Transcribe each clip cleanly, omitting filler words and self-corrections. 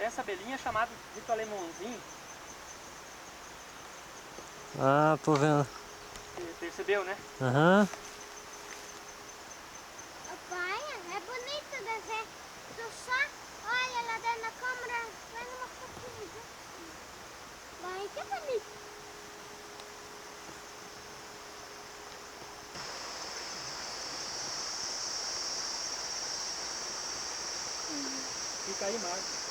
Essa abelhinha é chamada dito alemãozinho. Ah, tô vendo. Você percebeu, né? Aham. Papai, é bonito de ver. Tu só olha lá dentro da câmera, vai numa fotinha. Vai, que bonito. Fica aí, Marcos.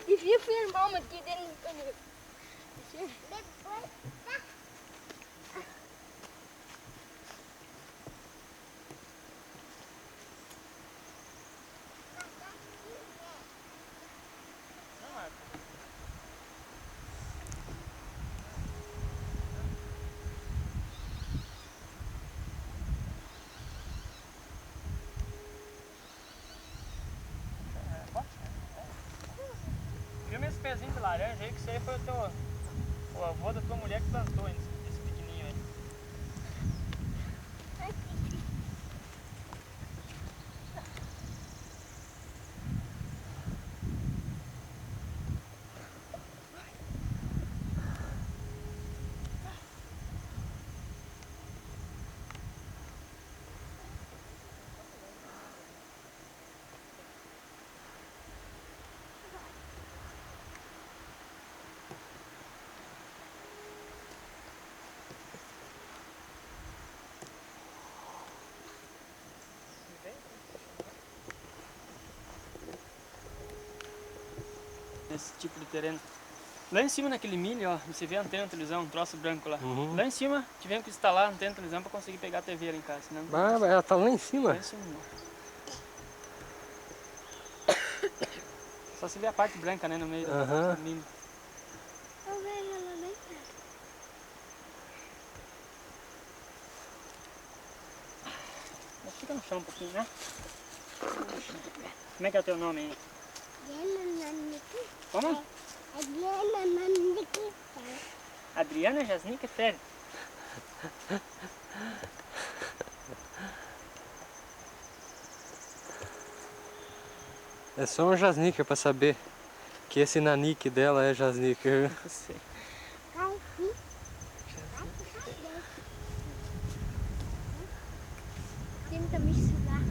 If you film mom and you didn't Filma esse pezinho de laranja aí, que isso aí foi o avô da tua mulher que plantou esse pequenininho aí. Nesse tipo de terreno. Lá em cima naquele milho, ó, você vê a antena de televisão, um troço branco lá. Uhum. Lá em cima tivemos que instalar a antena de televisão para conseguir pegar a TV lá em casa, senão... Ah, ela tá lá em cima? Lá em cima. Só se vê a parte branca, né, no meio do milho. Eu vejo ela bem perto. Fica no chão um pouquinho, né? Como é que é o teu nome aí? Como? Adriana Jasnica Ferri. É só um jasnica pra saber que esse nanique dela é jasnica. Não sei. Tenta misturar.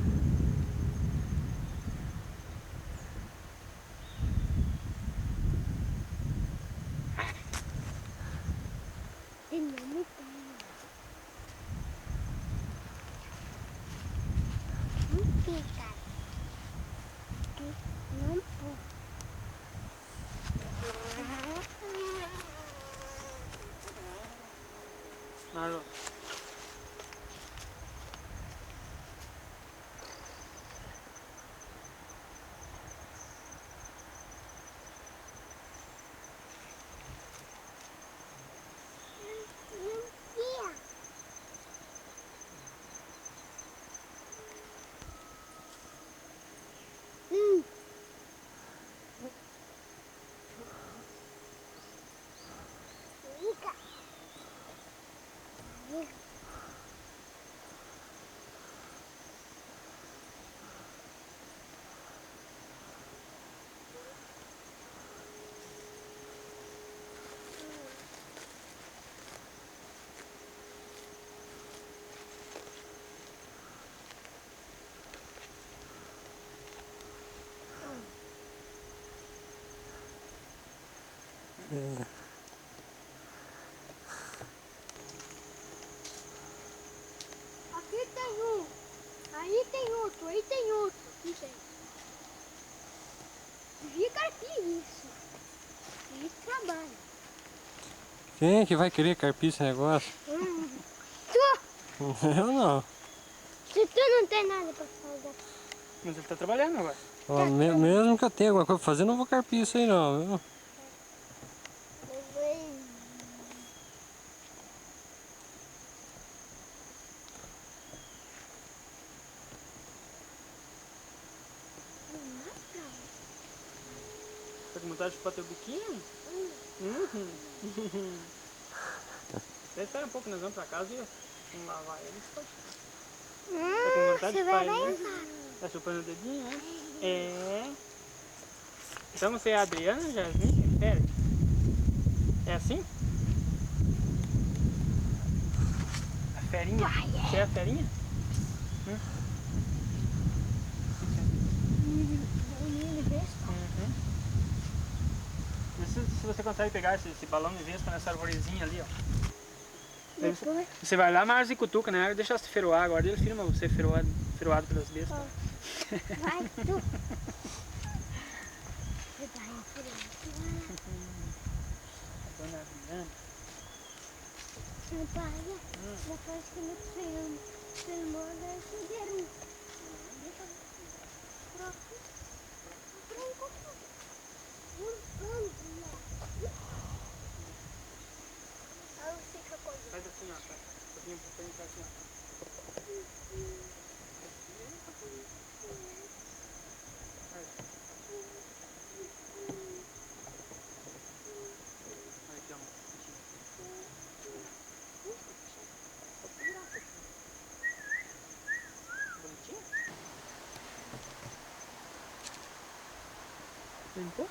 Tem nome não fica. Não pode. Marlon. Aqui tem um. Aí tem outro. Aí tem outro. Não sei. Fica aqui isso. Isso trabalha. Quem é que vai querer carpir esse negócio? Tu, Eu não. se tu não tem nada pra fazer. Mas ele tá trabalhando agora. Ó, mesmo que eu tenha alguma coisa pra fazer, eu não vou carpir isso aí não, viu? Tá com vontade de chupar teu biquinho? Você espera um pouco, nós vamos pra casa e vamos lavar ele. Tá com vontade de Você chupar vai ele, lá, né? cara. Tá chupando o dedinho, né? É. Então você é a Adriana Jasmine Ferri? É assim? A ferinha? Você é a ferinha? Uhum. Se você consegue pegar esse balão de vespa nessa arvorezinha ali, ó. Daí você vai lá, Marcos, e cutuca, né? Deixa se feroar agora. Ele filma você feroado pelas bestas. Vai tu. Você tá enfurando. Dona Adriana. Meu pai, depois que me filmou, daí fizeram. Faz assim, ó. Um pouquinho pra frente, faz assim, ó. Olha aqui, ó. Bonitinho? Limpou?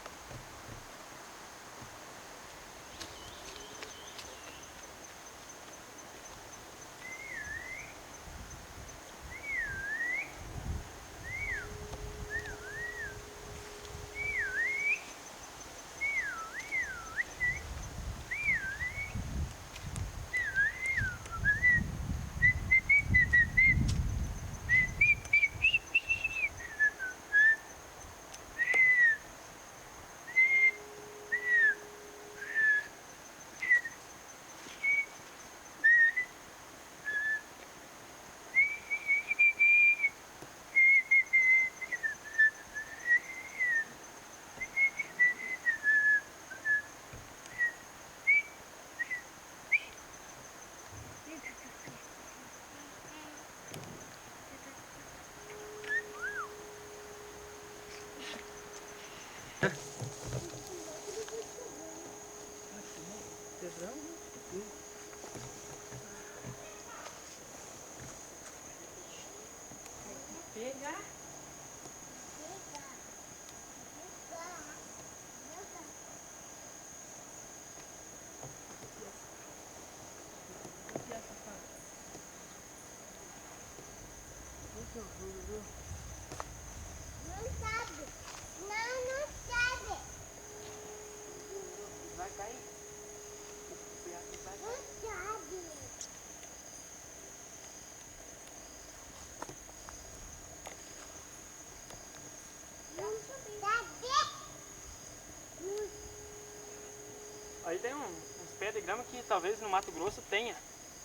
Aí tem uns pés de grama que talvez no Mato Grosso tenha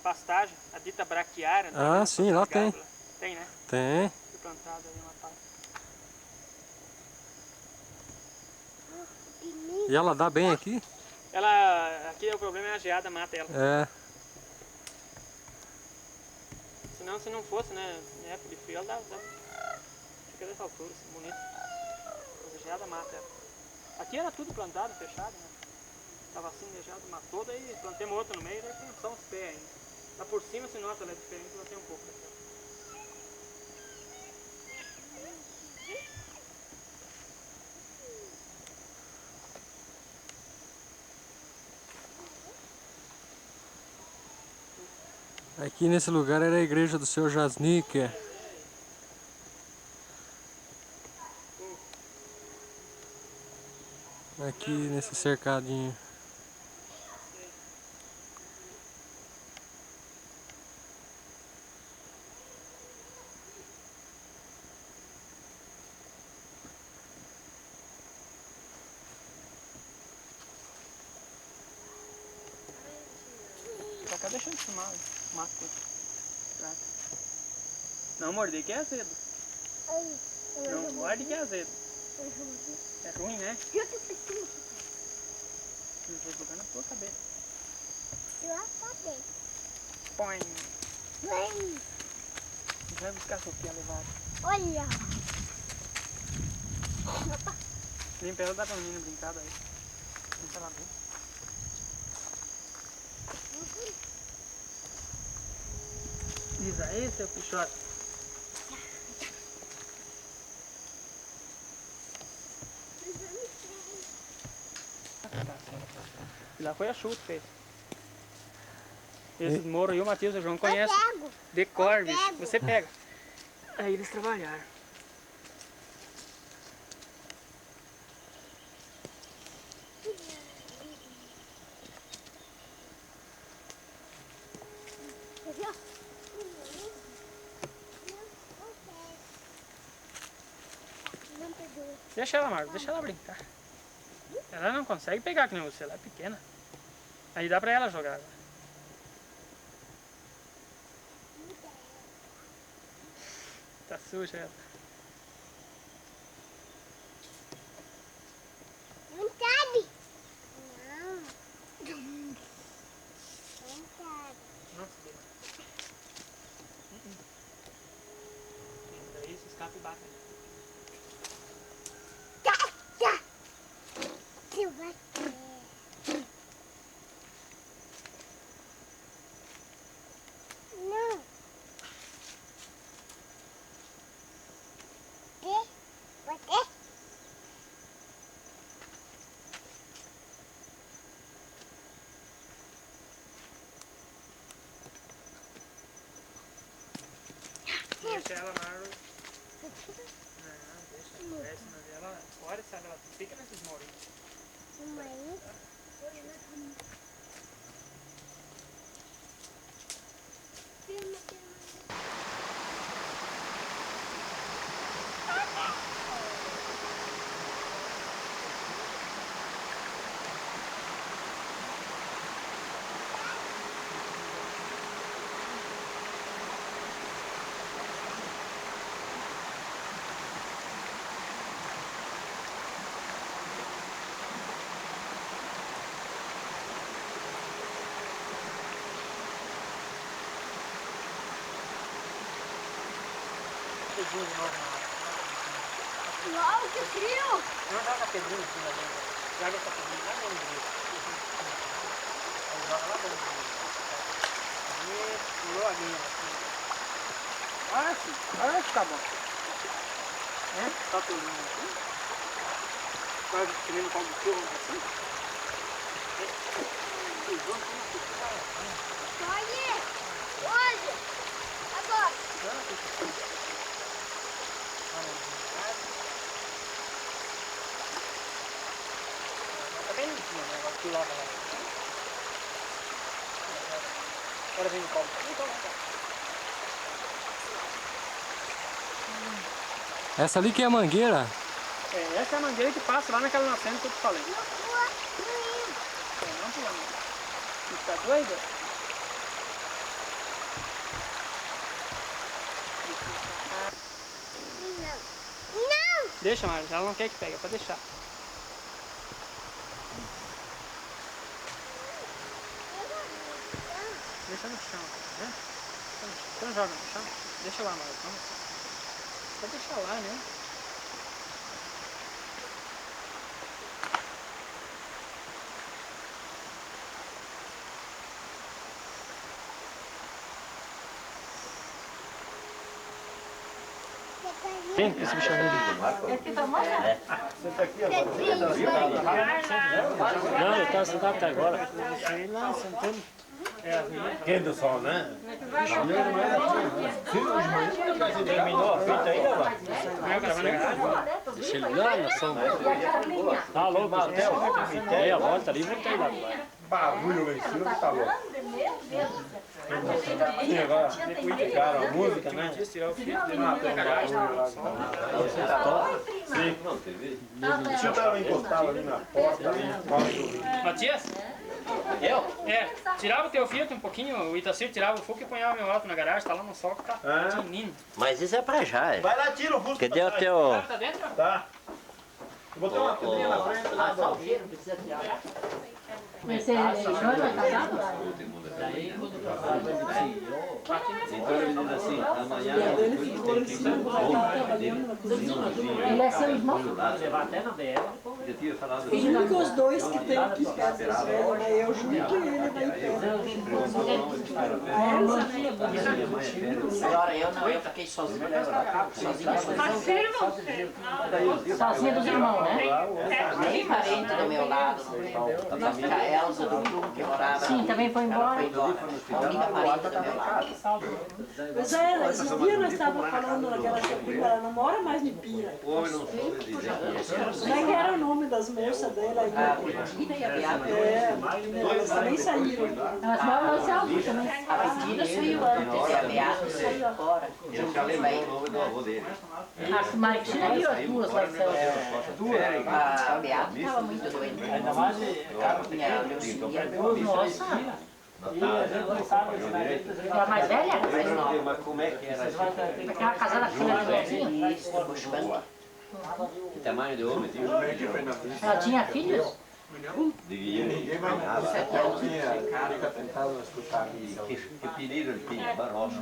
pastagem, a dita braquiária. Ah, sim, lá tem. Tem, né? Tem. Foi plantado aí uma parte. E ela dá bem aqui? Aqui o problema é a geada, mata ela. É. Senão, se não fosse, né, na época de frio, ela fica dessa altura, assim, bonito. Mas a geada mata ela. Aqui era tudo plantado, fechado, né? Tava assim, deixado, matou, daí plantemos outra no meio, daí tem só uns pés ainda. Lá por cima se nota, ela é diferente, ela tem um pouco daquela. Aqui nesse lugar era a igreja do seu Jasnick. Aqui nesse cercadinho. Pra cá deixa eu filmar, mato tudo. Não morder que é azedo. Não morde que é azedo. É ruim, né? Não vou jogar na tua cabeça. Põe. Vai buscar a Sofia levada. Olha! Limpa ela, dá pra menina brincar daí. Limpa ela bem. Diz aí, seu pichote. E lá foi a chuva que fez. Esses morros aí o Matheus e o João conhecem. De cor, bicho. Você pega. Aí eles trabalharam. Deixa ela, Marcos, deixa ela brincar. Ela não consegue pegar que nem você, ela é pequena. Aí dá pra ela jogar agora. Tá suja ela. Não cabe. Não. Não cabe. Nossa, Deus. Daí se escapa e bate. Você vai ter. Não. Vai ter? Deixa ela, Marlon. Não, deixa ela. Desce, mas ela fora, sabe? Ela fica nesses morinhos. Mãe. Pedrinho de novo na água. Uau, que frio! Não joga a pedrinha em cima dele. Joga essa pedrinha lá dentro do grito. Aí joga lá dentro do grito. Aí pulou a linha assim. Olha que tá bom. É? Só pulinho assim. Quase que nem no pau do filme assim. Olha! Olha! Agora! Tá bem limpinho, né? Agora que lava lá. Agora vem o pau. Então, Essa ali que é a mangueira? essa é a mangueira que passa lá naquela nascente que eu te falei. Não, Não, Doida. Não! Deixa, Marcos, ela não quer que pegue, é pra deixar. Deixa no chão, né? Então joga no chão. Deixa lá, Marcos. Vamos. Pode deixar lá, né? Vem, esse bicho ali. Não, ele tá sentado até agora. Ele lá, sentando. Quente o sol, né? Terminou a fita aí, rapaz? Deixa ele lá na sombra. Tá louco, Tem a volta ali, voltei lá. barulho lá em cima que tá louco. E agora, depois de cara, a música, né? Tirar o fio. Sim. O senhor tava encostado ali na porta, ali, Matias? Eu? É, tirava o teu filtro um pouquinho, o Itacir tirava o fogo e punhava meu auto na garagem, tá lá no sol que tá tinindo. Mas isso é pra já, é. Vai lá, tira o Fusca. Cadê o teu... Tá dentro? Tá. Eu botei uma pedrinha na frente lá. Mas você é jovem, é casado? Ele é seu irmão? Os únicos dois que tem aqui perto das velhas, né? Eu junto e ele vai Agora eu não, eu fiquei sozinha. Sozinha dos irmãos, né? Nem parente do meu lado. A Elza do Bruno que morava. Sim, também foi embora. A única parente do meu lado. Mas é, esses dias nós estávamos falando naquela Chapinha, ela não mora mais em Pira. Como é que era o nome das moças dela aí? A Bettina e a Beata. É, elas também saíram. Elas moram lá em Salvo também. A Bettina saiu antes e a Beata saiu agora. A Martina viu as duas lá em Salvo. A Beata estava muito doente. Minha leucemia. Nossa! E a mais velha? A mais nova. Mas como é que era? Aquela casada que tinha sozinha? Isso, Bushbank. Que tamanho de homem? Ela tinha filhos? Ninguém vai nada. Fica tentando escutar isso. Que perigo ele tinha, barocho.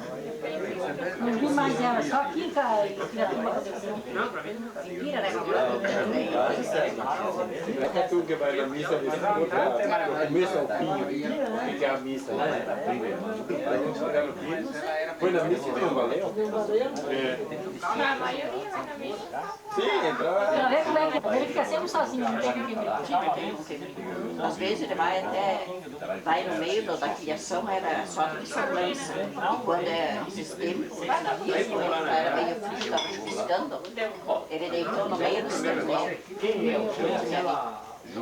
Não vi mais ela, só aqui em Piratuba aconteceu. Em Pira, né? É tu que vai na missa, a missa é o pinho. O que é a missa? Foi na missa que não valeu? Sim, entrou. Pra ver como é que ele fica sempre sozinho, não tem ninguém brigar. Às vezes ele vai até, vai no meio da criação, era só de semblança. E quando é esses tempos, isso era meio frio, estava chuviscando, ele deitou no meio dos terneros.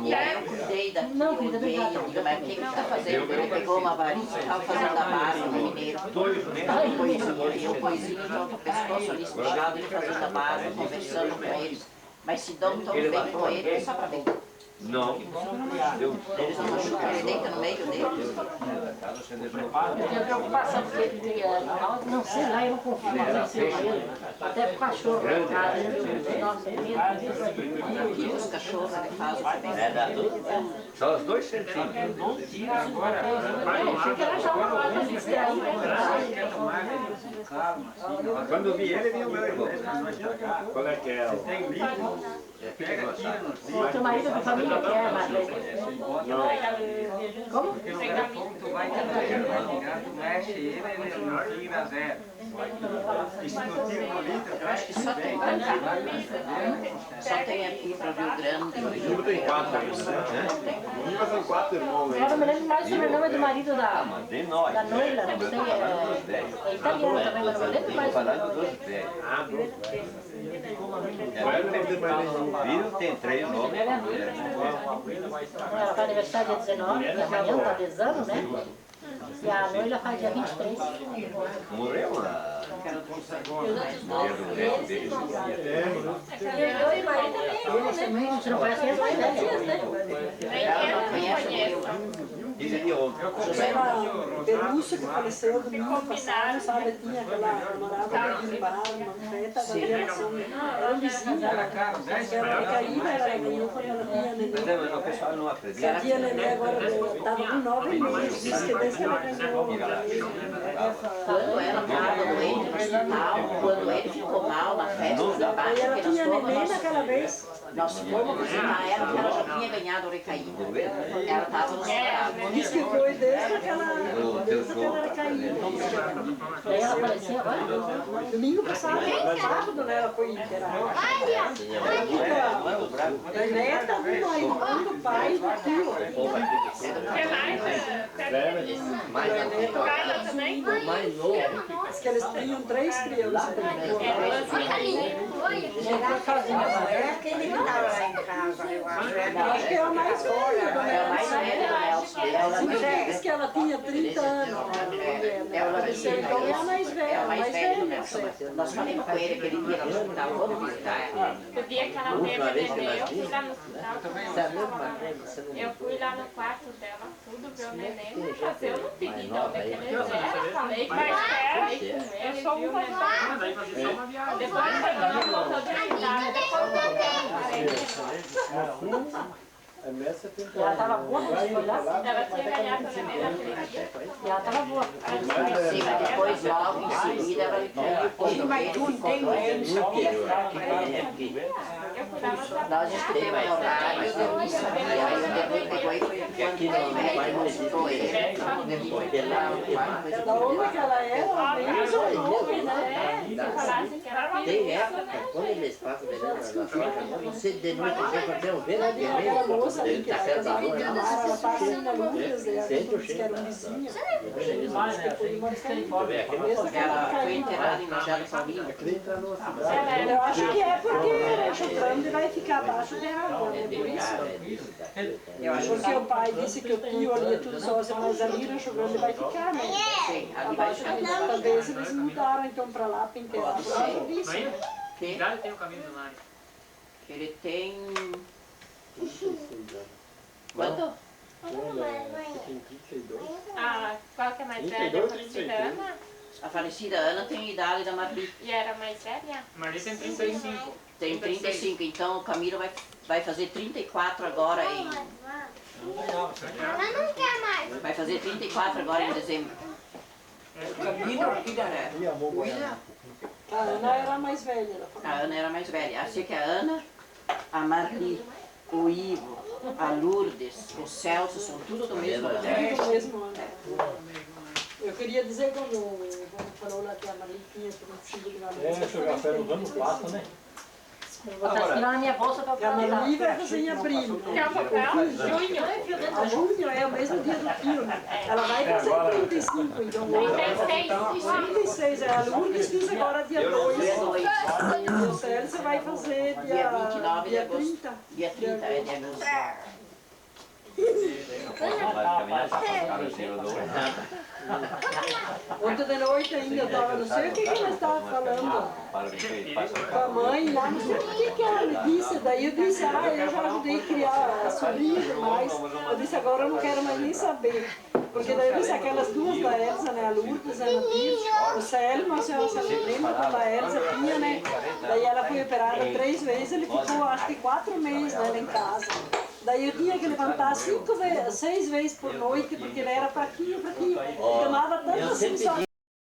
E aí eu cuidei daqui, eu olhei, eu digo, mas o que ele está fazendo? Ele pegou uma varinha e estava fazendo a base no mineiro. E o coisinho então do pescoço ali espechado, ele fazendo a base, conversando com eles. Mas se dão tão bem com ele, só para ver. Não. Eles não machucam, ele deita no meio deles. Eu tenho preocupação porque ele tem, não sei lá, eu não confio mais em ele. Até pro cachorro lá em casa, nossa, medo. E os cachorros ele faz o bem. Só os 2 centímetros. Fica lá já uma hora distraído. Quando eu vi ele, vi o meu irmão. Qual é que é? O teu marido de família quer, mas... Como? Tu vai tu mexe ele não tira zero. Eu acho que só tem pra cá. Só tem aqui para Rio Grande. O livro tem 4, né? O livro tem 4 irmãos. Eu não me lembro mais o sobrenome do marido da De nós. Noila, não sei, é italiano também, mas não me lembro mais o Falando sobrenome. dos velhos. Viram, tem 3 homens. Ela faz aniversário dia 19, que amanhã está 10 anos, né? E a Noila faz dia 23. Morreu lá. Você não conhece as mais velhas, né? Ela não conhece. 15 de ontem. Aquela Pelúcia que faleceu domingo passado, sabe? Tinha aquela namorada do bar, uma festa, era vizinha, ela recaída, ela ganhou quando ela tinha neném. Mas o pessoal não acredita. Ela tinha neném agora, estava com 9 meses, disse que desde que ela ganhou. Quando ela estava doente no hospital, quando ele ficou mal na festa da E baixa, ela que tinha nós fomos, neném naquela vez. nós fomos visitar ela, porque ela já tinha ganhado o recaída. Ela estava no hospital. Diz que foi desde aquela recaída. Daí ela apareceu agora? Domingo passado, sábado, né? Ela foi internada. A neta do irmão, do pai, do tio. Mais novo. Diz que eles tinham 3 crianças. Aquele que estava lá em casa, eu acho. Acho que é a mais velha. É a mais velha do Nelson. Ela Diz que ela tinha 30 anos. Então é a mais velha. é a mais velha do Nelson. Nós falamos com ele que ele ia no hospital, vamos visitar ela. O dia que ela teve neném, eu fui lá no hospital com ela. Eu fui lá no quarto dela, tudo, ver o neném, mas eu não pedi de onde que ele era. Falei com ela, falei com ele, viu o neném. Depois ela voltou de idade, depois Ela estava boa quando foi lá? ela tinha ganhado o neném naquele dia. E ela estava boa. Sim, mas depois, logo em seguida, ela entrou. Mas tu não tem medo, sabia? Eu fui lá no hospital. Nós escutamos no rádio, eu não sabia. Aí o Deus pegou e foi quando o médico mostrou ele. Depois lá no quarto, Da onde que ela era, mesmo nome, né? Se falasse que era uma Tem época, quando eles passam veneno na soja, você de noite já pode ver o Aquela veneno. moça ali que Tá era certo, casada, agora, ela tá assim na Lourdes, ela Sente o disse que cheiro. era um vizinho. ela foi internada em Machado Paulinho. Eu acho que é porque o Grande vai ficar abaixo da água, né? Por isso. Eu acho Porque o pai disse que o tio ali é tudo sozinho, mas ali o Grande vai ficar, né? que ali vai ficar. Talvez eles mudaram então pra lá, pra enterrar. Por causa disso, né? Que idade tem o caminho do Mário? ele tem... Quanto? Ah, qual que é mais velha? A falecida Ana? A falecida Ana tem a idade da Marli. E era mais velha? Marli tem 35. Tem 35, então o Camilo vai fazer 34 agora em... Ela não quer mais. Vai fazer 34 agora em dezembro. A Ana era a mais velha da A família. Ana era mais velha. Assim que a Ana, a Marli, o Ivo, a Lourdes, o Celso, são tudo do mesmo ano. Tudo mesmo ano. Eu queria dizer quando falou lá que a Maria tinha 35 de valor. Seu café nos anos passa, né? Vou botar aqui lá na minha bolsa para a Maria vai fazer em abril. Quer o papel? Junho. A junho é o mesmo dia do filme. Ela vai fazer 35, então. 36 é a Lourdes, fiz agora dia 2. E o Celso vai fazer Dia 29 de dia agosto. 30. Dia 30 é de agosto. Ontem de noite ainda eu estava, não sei o que ela estava falando com a mãe lá, não sei o que ela me disse. Daí eu disse, eu já ajudei a criar sobrinho demais. Eu disse, agora eu não quero mais nem saber. Porque daí eu disse aquelas duas da Elsa, né, a Lourdes, a Ana Pires, o Selma, a senhora se lembra quando a Elsa tinha, né? Daí ela foi operada 3 vezes, ele ficou acho que 4 meses né, em casa. Daí eu tinha que levantar 6 vezes por noite, porque ele era fraquinho, fraquinho. Tomava tanta sensação.